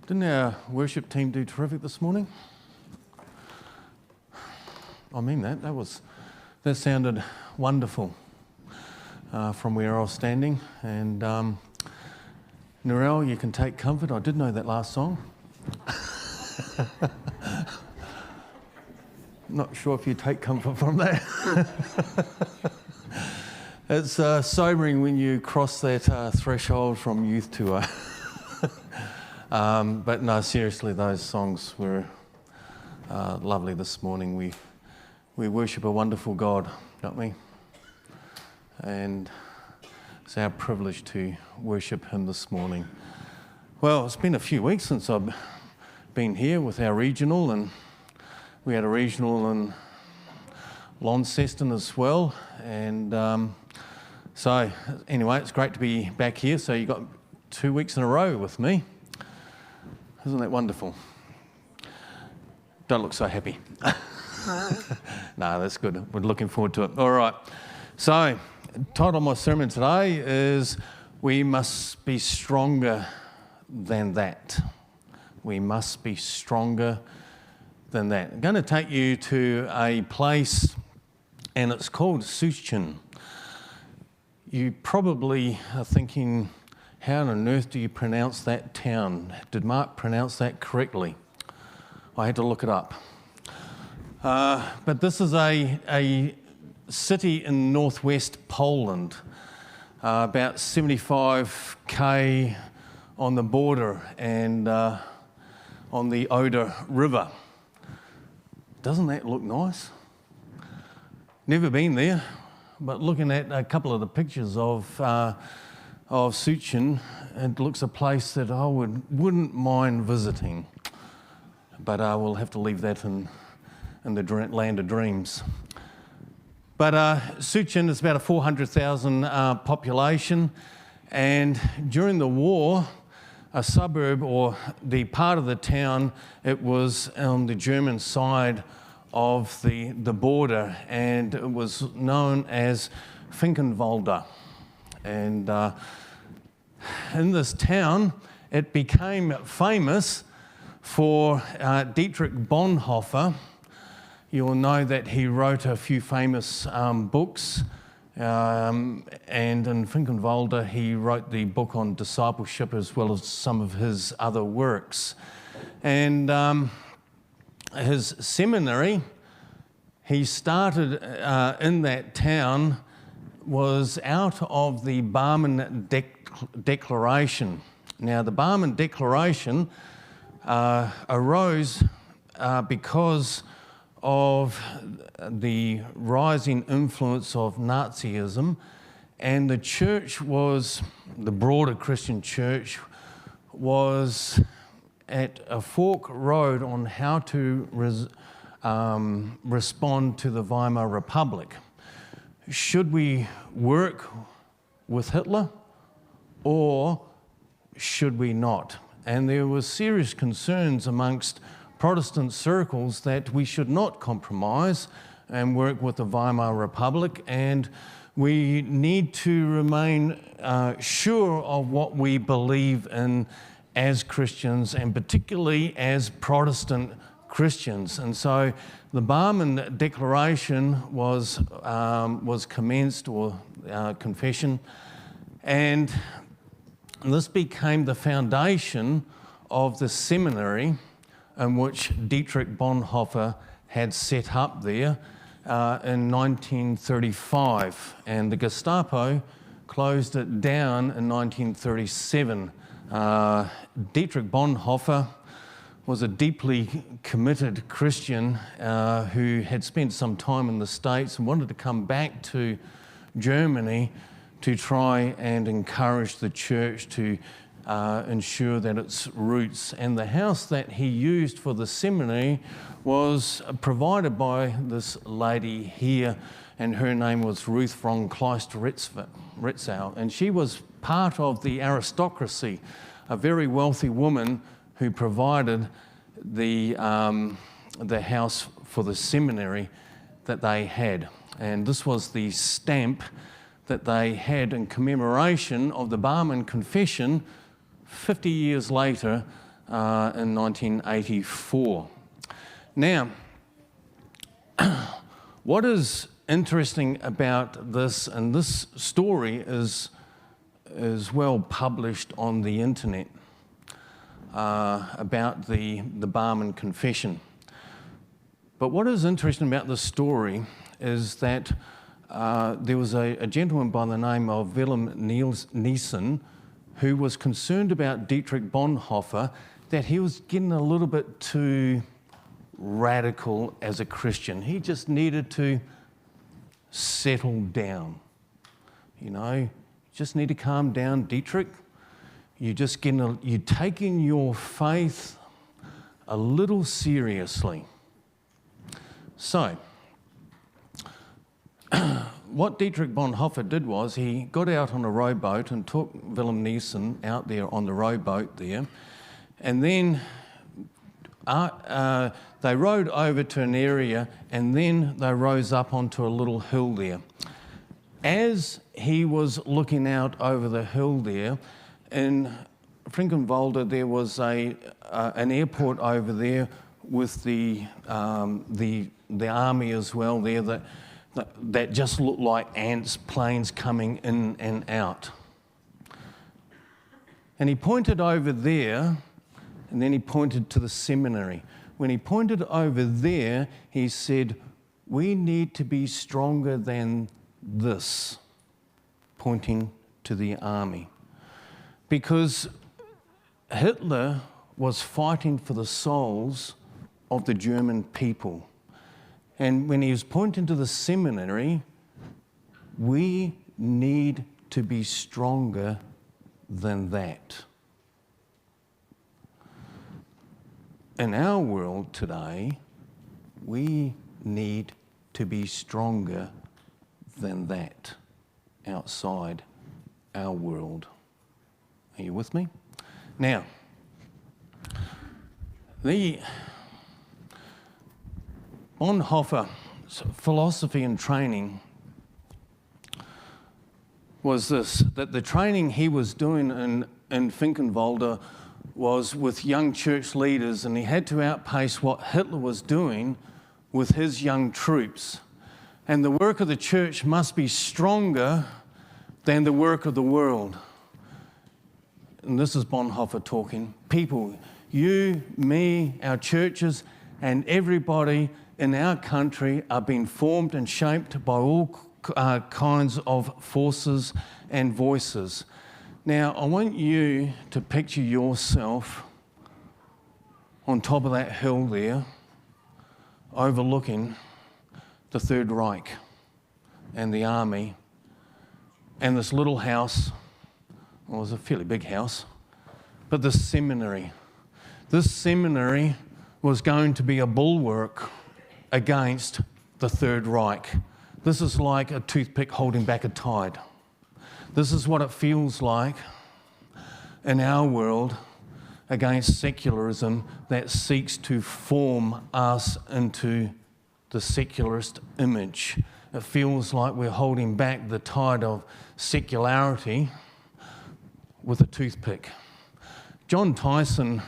Didn't our worship team do terrific this morning? I mean that sounded wonderful from where I was standing. And Narelle, you can take comfort. I did know that last song. Not sure if you take comfort from that. It's sobering when you cross that threshold from youth to but no, seriously, those songs were lovely this morning. We worship a wonderful God, don't we? And it's our privilege to worship Him this morning. Well, it's been a few weeks since I've been here with our regional, and we had a regional in Launceston as well. And so anyway, it's great to be back here. So you got 2 weeks in a row with me. Isn't that wonderful? Don't look so happy. No, that's good. We're looking forward to it. All right. So, the title of my sermon today is We Must Be Stronger Than That. We must be stronger than that. I'm going to take you to a place, and it's called Suchin. You probably are thinking, how on earth do you pronounce that town? Did Mark pronounce that correctly? I had to look it up. But this is a city in northwest Poland, about 75k on the border and on the Oder River. Doesn't that look nice? Never been there, but looking at a couple of the pictures of Suchin, it looks a place that I wouldn't mind visiting, but we'll have to leave that in the land of dreams. But Suchin is about a 400,000 population, and during the war, a suburb or the part of the town, it was on the German side of the border, and it was known as Finkenwalde. And in this town, it became famous for Dietrich Bonhoeffer. You'll know that he wrote a few famous books, and in Finkenwalde he wrote the book on discipleship as well as some of his other works. And his seminary he started in that town was out of the Barmen Declaration. Now, the Barmen Declaration arose because of the rising influence of Nazism, and the church the broader Christian church was at a fork road on how to respond to the Weimar Republic. Should we work with Hitler or should we not? And there were serious concerns amongst Protestant circles that we should not compromise and work with the Weimar Republic, and we need to remain sure of what we believe in as Christians, and particularly as Protestant Christians. And so the Barmen Declaration was commenced, or confession, and this became the foundation of the seminary in which Dietrich Bonhoeffer had set up there in 1935, and the Gestapo closed it down in 1937. Dietrich Bonhoeffer was a deeply committed Christian who had spent some time in the States and wanted to come back to Germany to try and encourage the church to ensure that its roots. And the house that he used for the seminary was provided by this lady here, and her name was Ruth von Kleist-Ritzau, and she was part of the aristocracy, a very wealthy woman who provided the house for the seminary that they had. And this was the stamp that they had in commemoration of the Barmen Confession 50 years later in 1984. Now, what is interesting about this, and this story is well published on the internet, about the Barmen Confession. But what is interesting about this story is that there was a gentleman by the name of Willem Nielsen who was concerned about Dietrich Bonhoeffer, that he was getting a little bit too radical as a Christian. He just needed to settle down. You know, just need to calm down, Dietrich. You're taking your faith a little seriously. So, what Dietrich Bonhoeffer did was he got out on a rowboat and took Willem Nielsen out there on the rowboat there, and then they rowed over to an area, and then they rose up onto a little hill there. As he was looking out over the hill there, in Finkenwalde there was an airport over there with the army as well there that just looked like ants, planes coming in and out. And he pointed over there, and then he pointed to the seminary. When he pointed over there, he said, "We need to be stronger than this," pointing to the army. Because Hitler was fighting for the souls of the German people. And when he was pointing to the seminary, we need to be stronger than that. In our world today, we need to be stronger than that outside our world. Are you with me? Now, the Bonhoeffer's philosophy and training was this, that the training he was doing in Finkenwalde was with young church leaders, and he had to outpace what Hitler was doing with his young troops. And the work of the church must be stronger than the work of the world. And this is Bonhoeffer talking. People, you, me, our churches, and everybody in our country are being formed and shaped by all kinds of forces and voices. Now, I want you to picture yourself on top of that hill there, overlooking the Third Reich and the army, and this little house. Well, it was a fairly big house, but the seminary. This seminary was going to be a bulwark against the Third Reich. This is like a toothpick holding back a tide. This is what it feels like in our world against secularism that seeks to form us into the secularist image. It feels like we're holding back the tide of secularity with a toothpick. John Tyson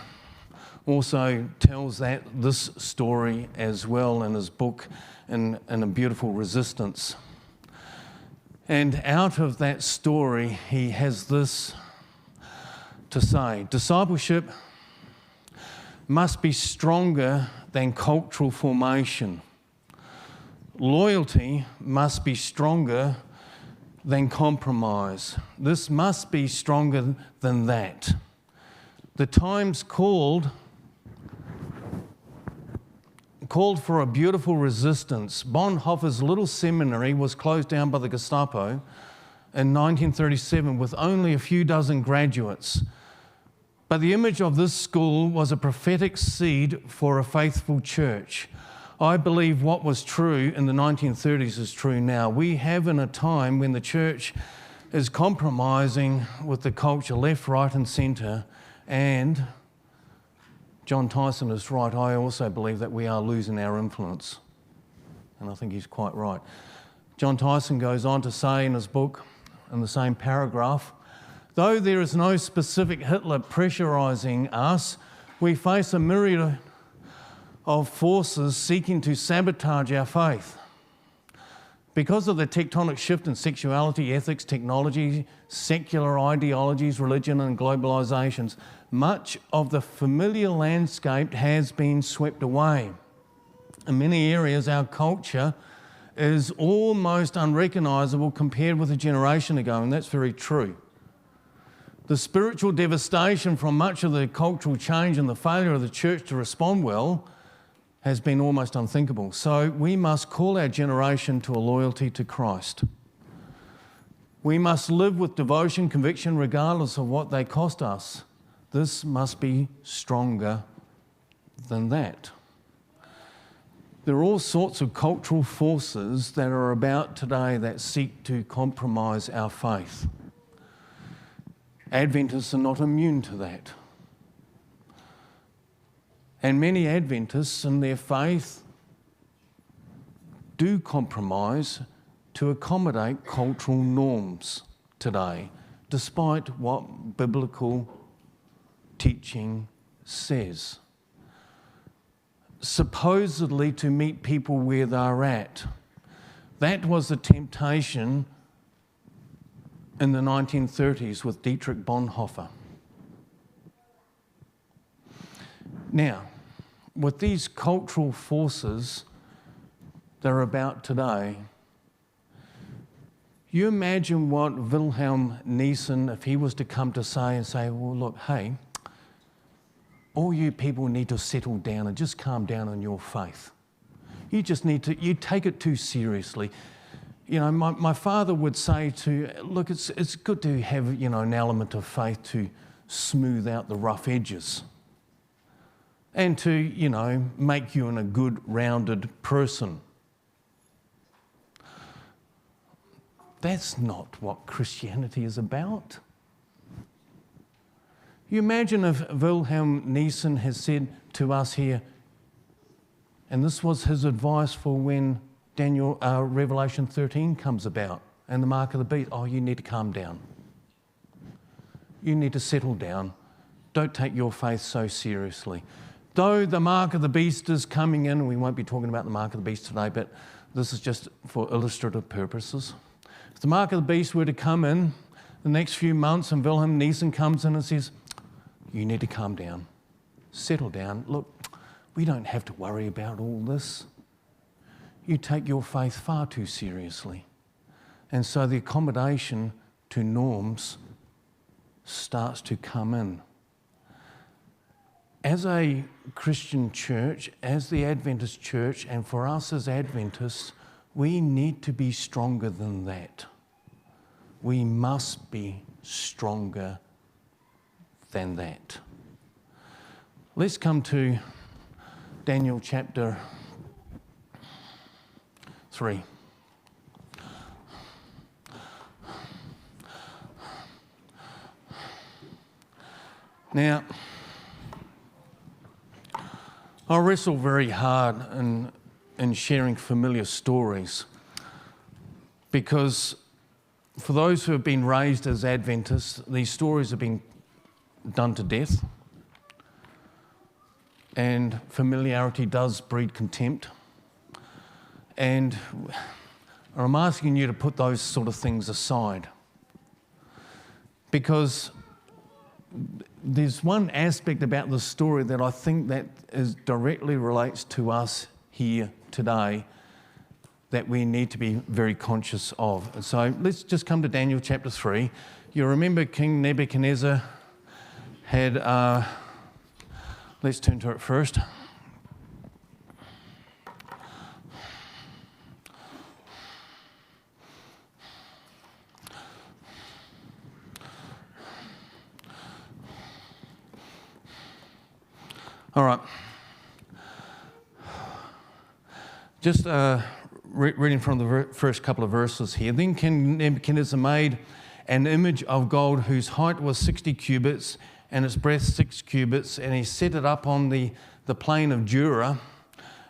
also tells this story as well in his book, in A Beautiful Resistance. And out of that story, he has this to say: discipleship must be stronger than cultural formation. Loyalty must be stronger than compromise. This must be stronger than that. The times called for a beautiful resistance. Bonhoeffer's little seminary was closed down by the Gestapo in 1937 with only a few dozen graduates. But the image of this school was a prophetic seed for a faithful church. I believe what was true in the 1930s is true now. We have in a time when the church is compromising with the culture left, right and centre, and John Tyson is right. I also believe that we are losing our influence. And I think he's quite right. John Tyson goes on to say in his book, in the same paragraph, though there is no specific Hitler pressurising us, We face a myriad of forces seeking to sabotage our faith. Because of the tectonic shift in sexuality, ethics, technology, secular ideologies, religion and globalizations, much of the familiar landscape has been swept away. In many areas, our culture is almost unrecognisable compared with a generation ago, and that's very true. The spiritual devastation from much of the cultural change and the failure of the church to respond well has been almost unthinkable. So we must call our generation to a loyalty to Christ. We must live with devotion, conviction, regardless of what they cost us. This must be stronger than that. There are all sorts of cultural forces that are about today that seek to compromise our faith. Adventists are not immune to that. And many Adventists in their faith do compromise to accommodate cultural norms today, despite what biblical teaching says. Supposedly to meet people where they're at. That was the temptation in the 1930s with Dietrich Bonhoeffer. Now, with these cultural forces that are about today, you imagine what Wilhelm Niesen, if he was to come to say, well, look, hey, all you people need to settle down and just calm down on your faith. You just need to, you take it too seriously. You know, my father would say look, it's good to have, an element of faith to smooth out the rough edges and to, make you a good, rounded person. That's not what Christianity is about. You imagine if Wilhelm Niesen has said to us here, and this was his advice for when Revelation 13 comes about and the mark of the beast, you need to calm down. You need to settle down. Don't take your faith so seriously. Though the mark of the beast is coming in, we won't be talking about the mark of the beast today, but this is just for illustrative purposes. If the mark of the beast were to come in the next few months and Wilhelm Niesen comes in and says, you need to calm down, settle down. Look, we don't have to worry about all this. You take your faith far too seriously. And so the accommodation to norms starts to come in. As a Christian church, as the Adventist church, and for us as Adventists, we need to be stronger than that. We must be stronger than that. Let's come to Daniel chapter 3. Now, I wrestle very hard in sharing familiar stories because for those who have been raised as Adventists, these stories have been done to death, and familiarity does breed contempt. And I'm asking you to put those sort of things aside, because there's one aspect about the story that I think that directly relates to us here today that we need to be very conscious of. And so let's just come to Daniel chapter 3. You remember King Nebuchadnezzar had, let's turn to it first. All right. Just reading from the first couple of verses here. Then King Nebuchadnezzar made an image of gold whose height was 60 cubits and its breadth 6 cubits, and he set it up on the plain of Dura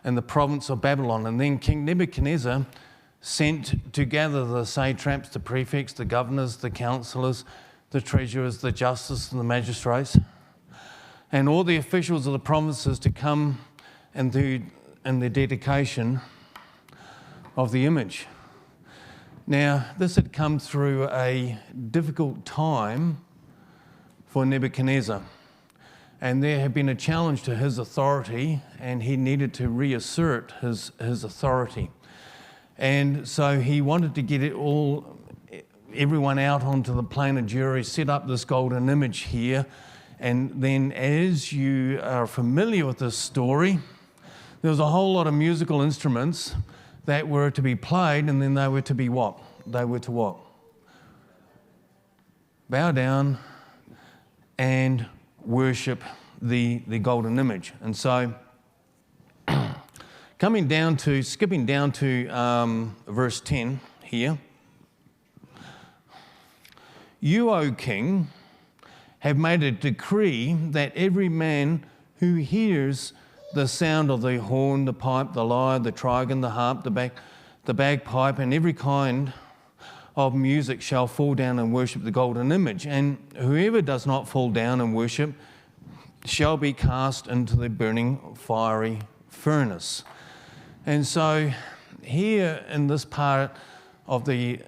in the province of Babylon. And then King Nebuchadnezzar sent to gather the satraps, the prefects, the governors, the counselors, the treasurers, the justices, and the magistrates, and all the officials of the provinces to come and do in the dedication of the image. Now, this had come through a difficult time for Nebuchadnezzar, and there had been a challenge to his authority, and he needed to reassert his authority. And so he wanted to get everyone out onto the plain of Jewry, set up this golden image here, and then, as you are familiar with this story, there was a whole lot of musical instruments that were to be played, and then they were to be what? They were to what? Bow down and worship the golden image. And so, skipping down to verse 10 here. You, O king, have made a decree that every man who hears the sound of the horn, the pipe, the lyre, the trigon, the harp, the bagpipe, and every kind of music shall fall down and worship the golden image. And whoever does not fall down and worship shall be cast into the burning fiery furnace. And so here in this part of the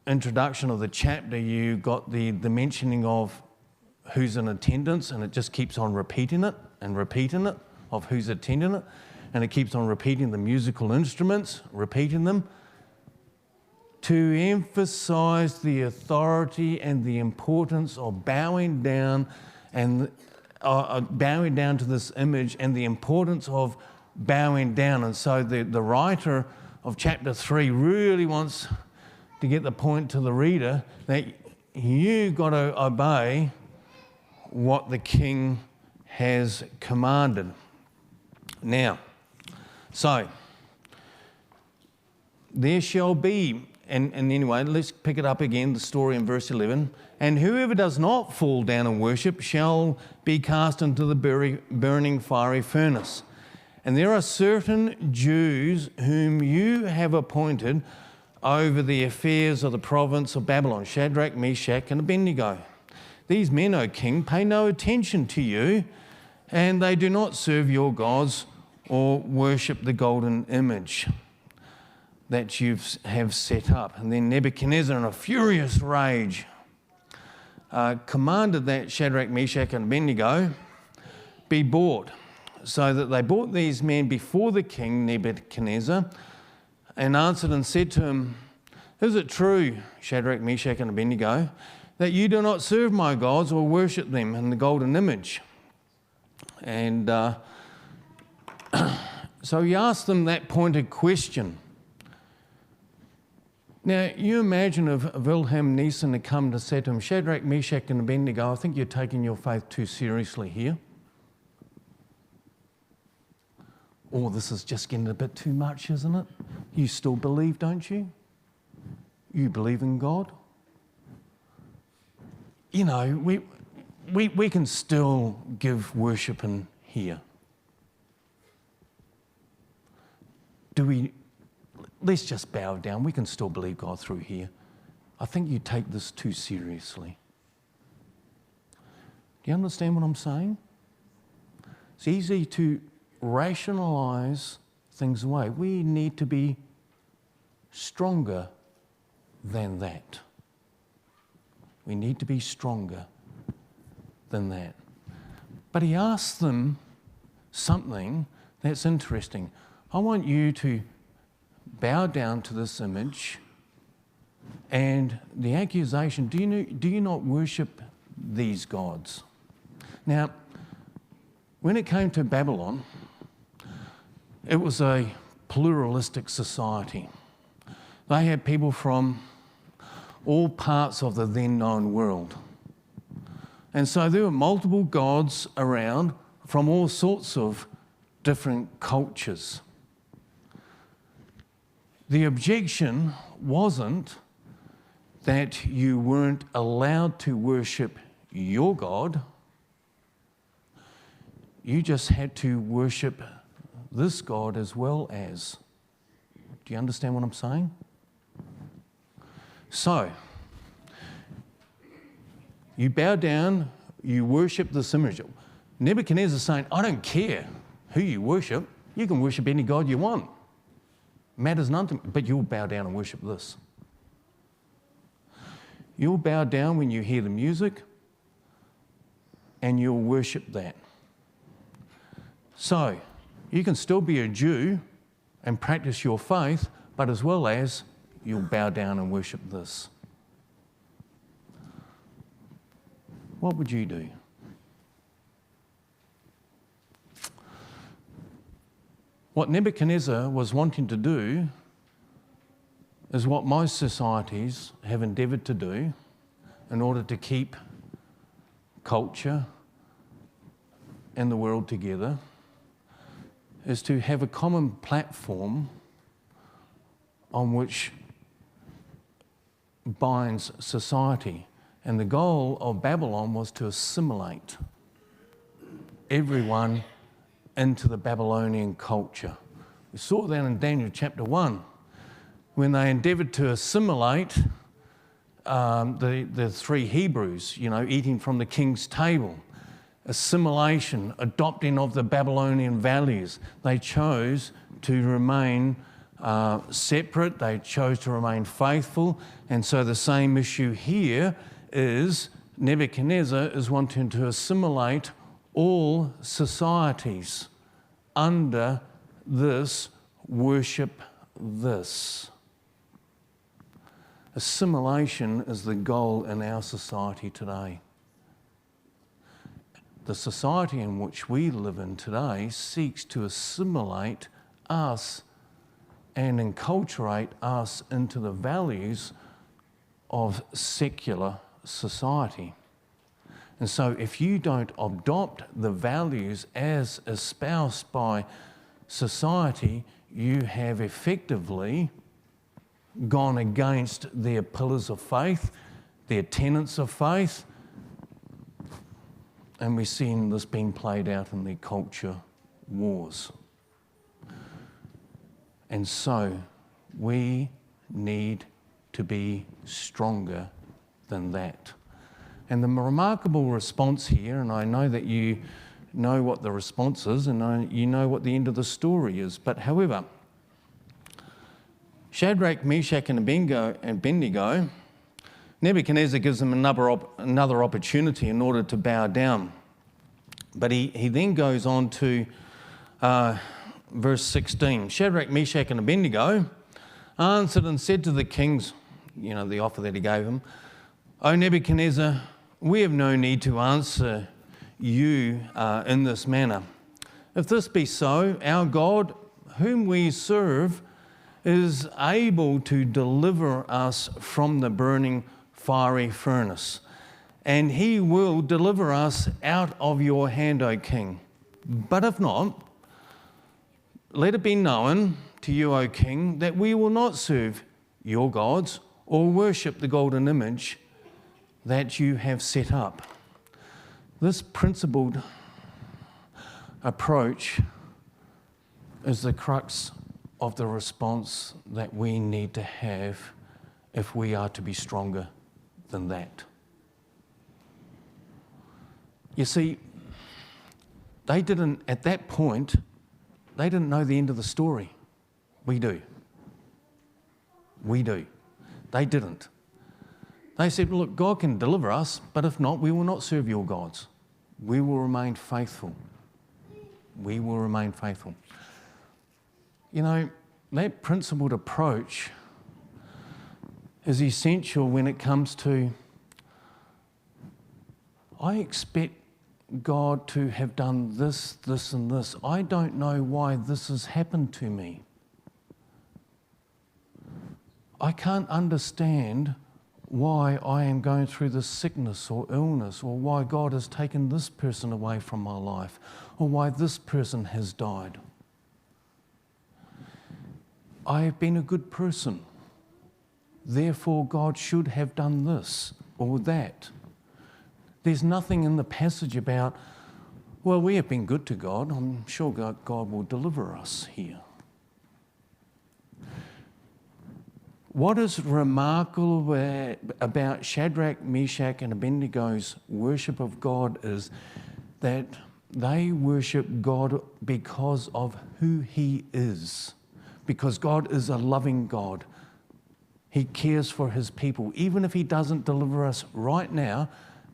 introduction of the chapter, you got the mentioning of who's in attendance, and it just keeps on repeating it of who's attending it, and it keeps on repeating the musical instruments, repeating them, to emphasize the authority and the importance of bowing down to this image, and the importance of bowing down. And so the writer of chapter 3 really wants to get the point to the reader that you got to obey what the king has commanded. Now, so there shall be, and anyway, let's pick it up again, the story in verse 11. And whoever does not fall down and worship shall be cast into the burning fiery furnace. And there are certain Jews whom you have appointed over the affairs of the province of Babylon, Shadrach, Meshach, and Abednego. These men, O king, pay no attention to you, and they do not serve your gods or worship the golden image that you have set up. And then Nebuchadnezzar, in a furious rage, commanded that Shadrach, Meshach, and Abednego be brought. So that they brought these men before the king Nebuchadnezzar, and answered and said to him, Is it true, Shadrach, Meshach, and Abednego, that you do not serve my gods or worship them in the golden image? And so he asked them that pointed question. Now, you imagine if Wilhelm Neeson had come to say to him, Shadrach, Meshach, and Abednego, I think you're taking your faith too seriously here. Oh, this is just getting a bit too much, isn't it? You still believe, don't you? You believe in God? You know, we can still give worship in here. Let's just bow down. We can still believe God through here. I think you take this too seriously. Do you understand what I'm saying? It's easy to rationalize things away. We need to be stronger than that. We need to be stronger than that. But he asked them something that's interesting. I want you to bow down to this image, and the accusation, do you not worship these gods? Now, when it came to Babylon, it was a pluralistic society. They had people from all parts of the then known world. And so there were multiple gods around from all sorts of different cultures. The objection wasn't that you weren't allowed to worship your God. You just had to worship this God as well as. Do you understand what I'm saying? So, you bow down, you worship this image. Nebuchadnezzar is saying, I don't care who you worship. You can worship any god you want. Matters none to me, but you'll bow down and worship this. You'll bow down when you hear the music and you'll worship that. So, you can still be a Jew and practice your faith, but as well as you'll bow down and worship this. What would you do? What Nebuchadnezzar was wanting to do is what most societies have endeavoured to do in order to keep culture and the world together, is to have a common platform on which binds society. And the goal of Babylon was to assimilate everyone into the Babylonian culture. We saw that in Daniel chapter 1, when they endeavoured to assimilate the three Hebrews, eating from the king's table. Assimilation, adopting of the Babylonian values. They chose to remain separate, they chose to remain faithful, and so the same issue here is Nebuchadnezzar is wanting to assimilate all societies under this, worship this. Assimilation is the goal in our society today. The society in which we live in today seeks to assimilate us and enculturate us into the values of secular society. And so if you don't adopt the values as espoused by society, you have effectively gone against their pillars of faith, their tenets of faith, and we've seen this being played out in the culture wars. And so we need to be stronger than that. And the remarkable response here, and I know that you know what the response is, and you know what the end of the story is, but however, Shadrach, Meshach, and Abednego, Nebuchadnezzar gives them another opportunity in order to bow down. But he then goes on to verse 16. Shadrach, Meshach, and Abednego answered and said to the kings, the offer that he gave them, O Nebuchadnezzar, we have no need to answer you in this manner. If this be so, our God, whom we serve, is able to deliver us from the burning fiery furnace, and he will deliver us out of your hand, O king. But if not, let it be known to you, O king, that we will not serve your gods or worship the golden image that you have set up. This principled approach is the crux of the response that we need to have if we are to be stronger than that. You see, at that point, they didn't know the end of the story. We do. They didn't. They said, look, God can deliver us, but if not, we will not serve your gods. We will remain faithful. We will remain faithful. That principled approach is essential when it comes to, I expect God to have done this, this, and this. I don't know why this has happened to me. I can't understand why I am going through this sickness or illness, or why God has taken this person away from my life, or why this person has died. I have been a good person. Therefore, God should have done this or that. There's nothing in the passage about, well, we have been good to God. I'm sure God will deliver us here. What is remarkable about Shadrach, Meshach, and Abednego's worship of God is that they worship God because of who He is. Because God is a loving God. He cares for His people. Even if He doesn't deliver us right now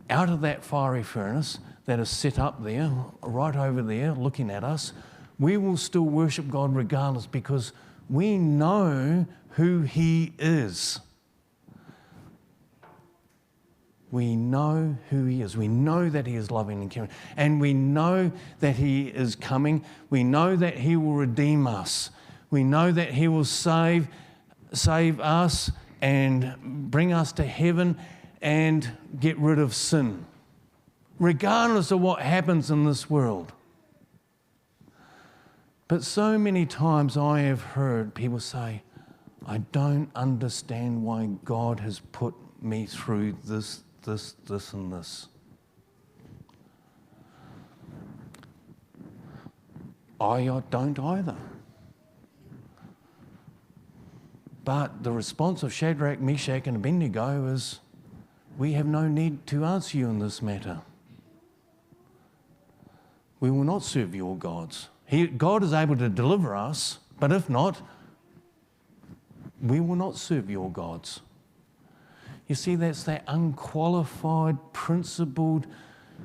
out of that fiery furnace that is set up there, right over there, looking at us, we will still worship God regardless because we know who He is. We know who He is. We know that He is loving and caring. And we know that He is coming. We know that He will redeem us. We know that He will save us and bring us to heaven and get rid of sin, regardless of what happens in this world. But so many times I have heard people say, I don't understand why God has put me through this, and this. I don't either. But the response of Shadrach, Meshach, and Abednego is, we have no need to answer you in this matter. We will not serve your gods. God is able to deliver us, but if not, we will not serve your gods. You see, that's that unqualified, principled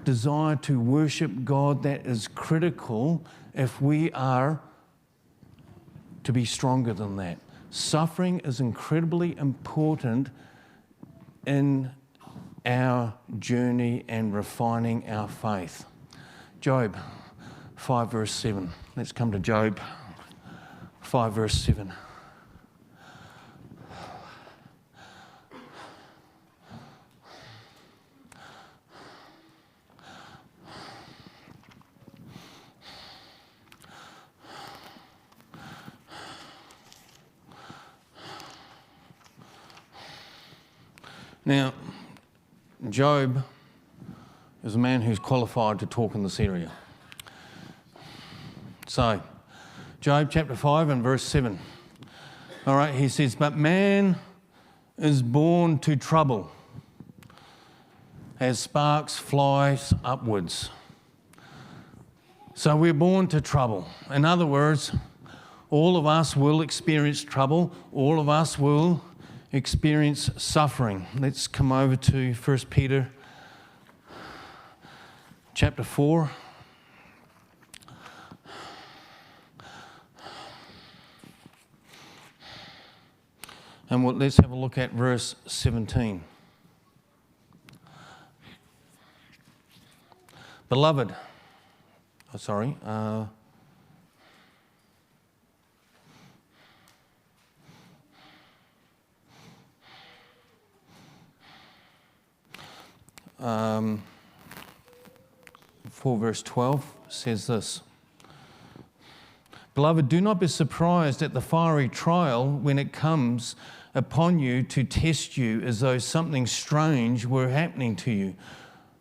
desire to worship God that is critical if we are to be stronger than that. Suffering is incredibly important in our journey and refining our faith. Job 5 verse 7. Let's come to Job 5 verse 7. Now, Job is a man who's qualified to talk in this area. So, Job chapter 5 and verse 7. All right, he says, but man is born to trouble as sparks flies upwards. So we're born to trouble. In other words, all of us will experience trouble. All of us will experience suffering. Let's come over to 1 Peter chapter 4. And let's have a look at verse 17. Beloved, verse 12 says this. Beloved, do not be surprised at the fiery trial when it comes upon you to test you as though something strange were happening to you.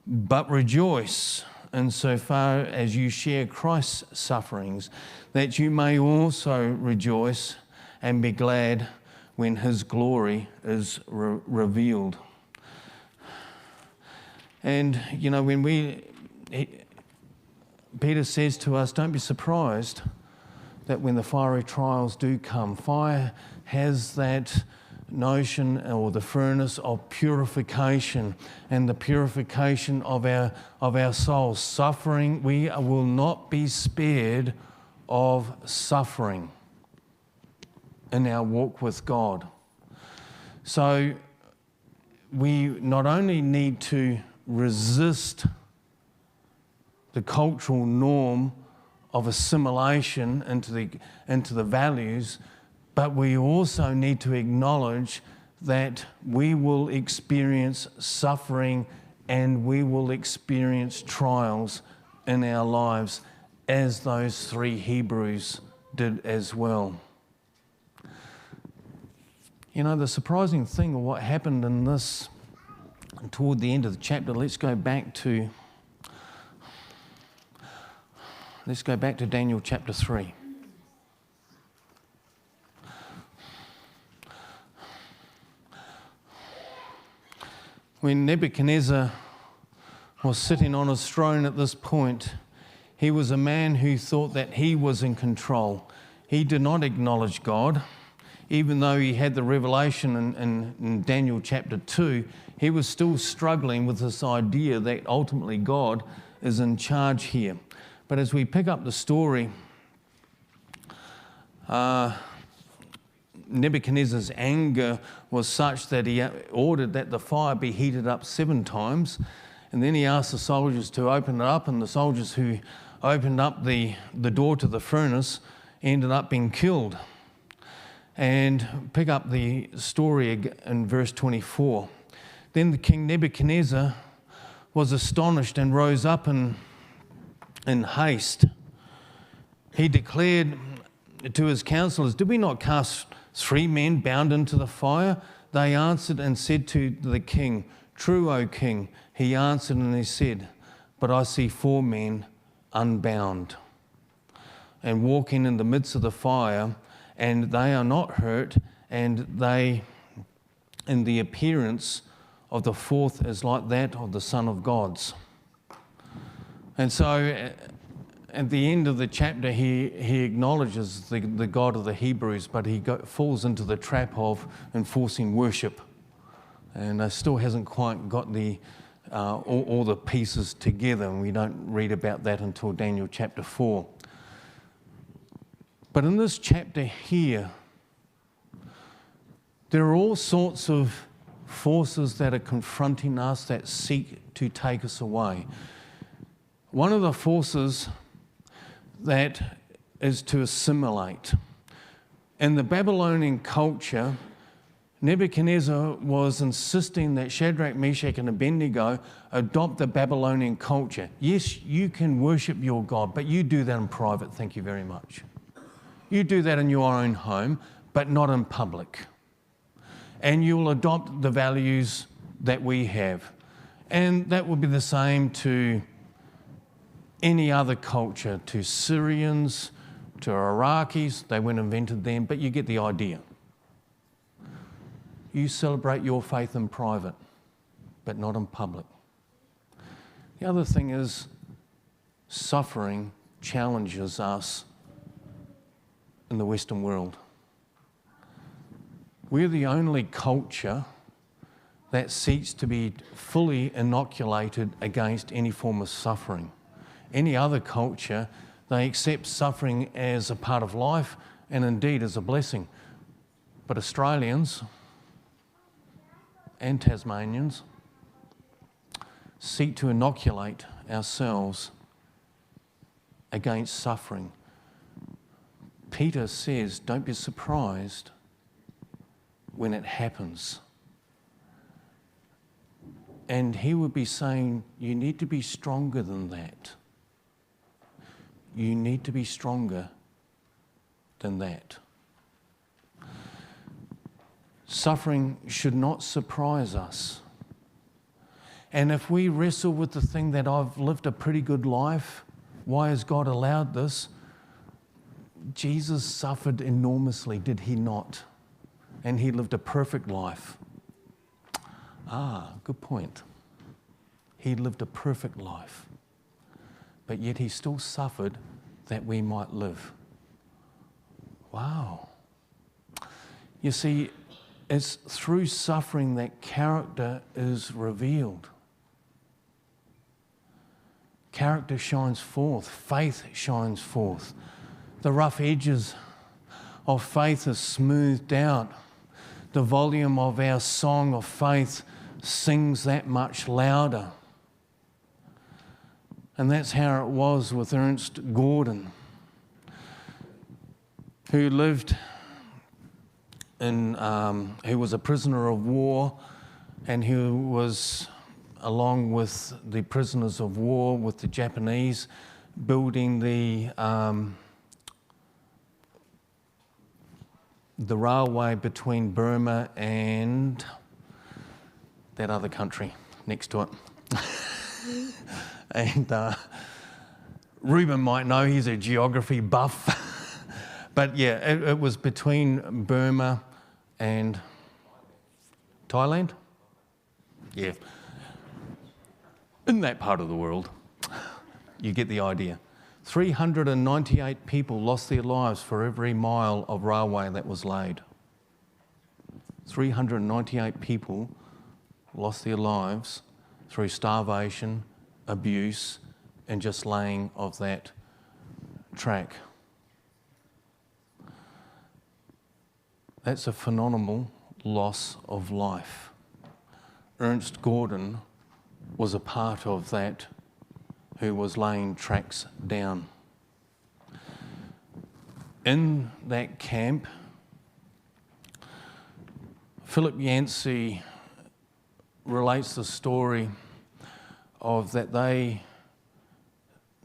But rejoice insofar as you share Christ's sufferings, that you may also rejoice and be glad when His glory is revealed. And, you know, Peter says to us, don't be surprised that when the fiery trials do come, fire has that notion or the furnace of purification and the purification of our souls. Suffering, we will not be spared of suffering in our walk with God. So we not only need to resist the cultural norm of assimilation into the values, but we also need to acknowledge that we will experience suffering and we will experience trials in our lives, as those three Hebrews did as well. You know, the surprising thing of what happened in this, toward the end of the chapter, let's go back to Daniel chapter 3. When Nebuchadnezzar was sitting on his throne at this point, He was a man who thought that he was in control. He did not acknowledge God. Even though he had the revelation in Daniel chapter 2, he was still struggling with this idea that ultimately God is in charge here. But as we pick up the story, Nebuchadnezzar's anger was such that he ordered that the fire be heated up 7 times. And then he asked the soldiers to open it up, and the soldiers who opened up the door to the furnace ended up being killed. And pick up the story in verse 24. Then the king Nebuchadnezzar was astonished and rose up in haste. He declared to his counselors, "Did we not cast 3 men bound into the fire?" They answered and said to the king, "True, O king." He answered and he said, "But I see 4 men unbound and walking in the midst of the fire, and they are not hurt, and the appearance of the 4th is like that of the Son of God's." And so at the end of the chapter, he acknowledges the God of the Hebrews, but he falls into the trap of enforcing worship. And still hasn't quite got all the pieces together, and we don't read about that until Daniel chapter 4. But in this chapter here, there are all sorts of forces that are confronting us that seek to take us away. One of the forces that is to assimilate. In the Babylonian culture, Nebuchadnezzar was insisting that Shadrach, Meshach, and Abednego adopt the Babylonian culture. Yes, you can worship your God, but you do that in private, thank you very much. You do that in your own home, but not in public. And you'll adopt the values that we have. And that would be the same to any other culture, to Syrians, to Iraqis. They weren't invented then, but you get the idea. You celebrate your faith in private, but not in public. The other thing is, suffering challenges us in the Western world. We're the only culture that seeks to be fully inoculated against any form of suffering. Any other culture, they accept suffering as a part of life and indeed as a blessing. But Australians and Tasmanians seek to inoculate ourselves against suffering. Peter says, don't be surprised when it happens. And he would be saying, you need to be stronger than that. You need to be stronger than that. Suffering should not surprise us. And if we wrestle with the thing that I've lived a pretty good life, why has God allowed this? Jesus suffered enormously, did he not? And he lived a perfect life. Good point. He lived a perfect life, but yet he still suffered that we might live. Wow. You see, it's through suffering that character is revealed. Character shines forth, faith shines forth. The rough edges of faith are smoothed out. The volume of our song of faith sings that much louder. And that's how it was with Ernest Gordon, who lived he was a prisoner of war, and he was, along with the prisoners of war, with the Japanese, building the railway between Burma and that other country next to it. And Reuben might know, he's a geography buff. But yeah, it was between Burma and Thailand? Yeah. In that part of the world. You get the idea. 398 people lost their lives for every mile of railway that was laid. 398 people lost their lives through starvation, abuse, and just laying of that track. That's a phenomenal loss of life. Ernst Gordon was a part of that, who was laying tracks down. In that camp, Philip Yancey relates the story of that they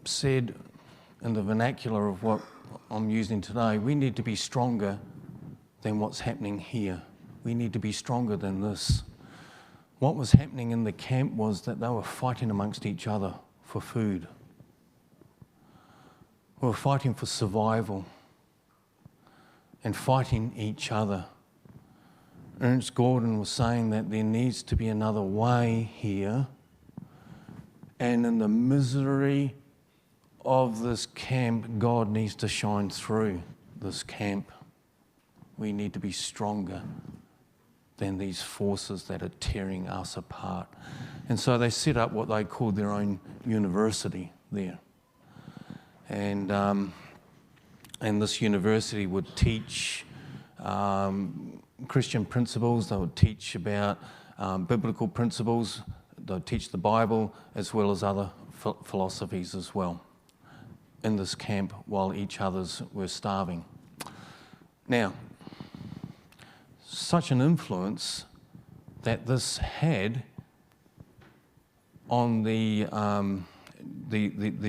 said, in the vernacular of what I'm using today, we need to be stronger than what's happening here. We need to be stronger than this. What was happening in the camp was that they were fighting amongst each other for food. We were fighting for survival and fighting each other. Ernst Gordon was saying that there needs to be another way here, and in the misery of this camp, God needs to shine through this camp. We need to be stronger than these forces that are tearing us apart. And so they set up what they called their own university there. And this university would teach Christian principles. They would teach about biblical principles. They would teach the Bible as well as other philosophies as well in this camp while each others were starving. Now, such an influence that this had on the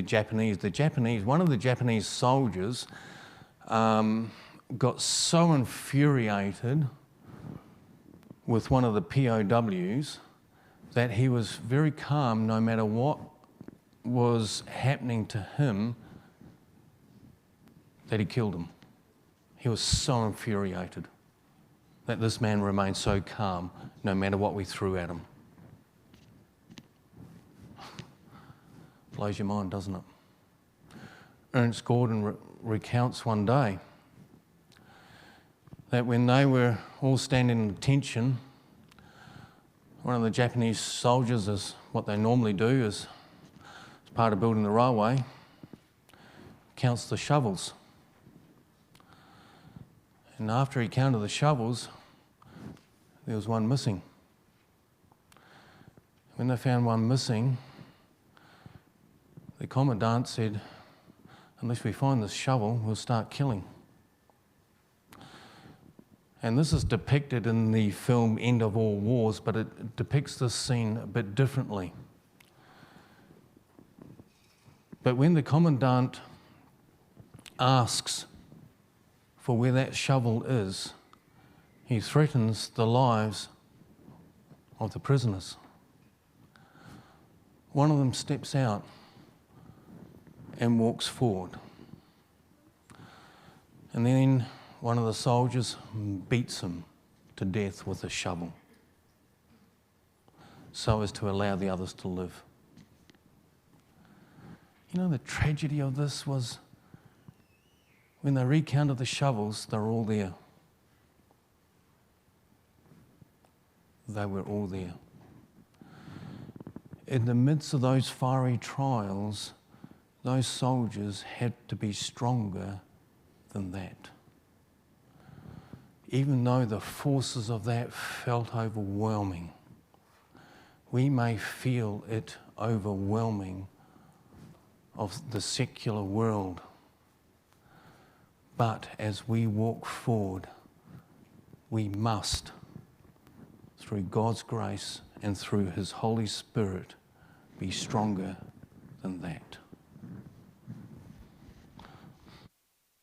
Japanese. The Japanese, one of the Japanese soldiers got so infuriated with one of the POWs that he was very calm no matter what was happening to him, that he killed him. He was so infuriated that this man remained so calm no matter what we threw at him. Blows your mind, doesn't it? Ernst Gordon recounts one day that when they were all standing in attention, one of the Japanese soldiers, as what they normally do as part of building the railway, counts the shovels. And after he counted the shovels, there was one missing. When they found one missing, the commandant said, unless we find this shovel, we'll start killing. And this is depicted in the film End of All Wars, but it depicts this scene a bit differently. But when the commandant asks for where that shovel is, he threatens the lives of the prisoners. One of them steps out and walks forward. And then one of the soldiers beats him to death with a shovel so as to allow the others to live. You know, the tragedy of this was when they recounted the shovels, they were all there. They were all there. In the midst of those fiery trials, those soldiers had to be stronger than that. Even though the forces of that felt overwhelming, we may feel it overwhelming of the secular world. But as we walk forward, we must, through God's grace and through His Holy Spirit, be stronger than that.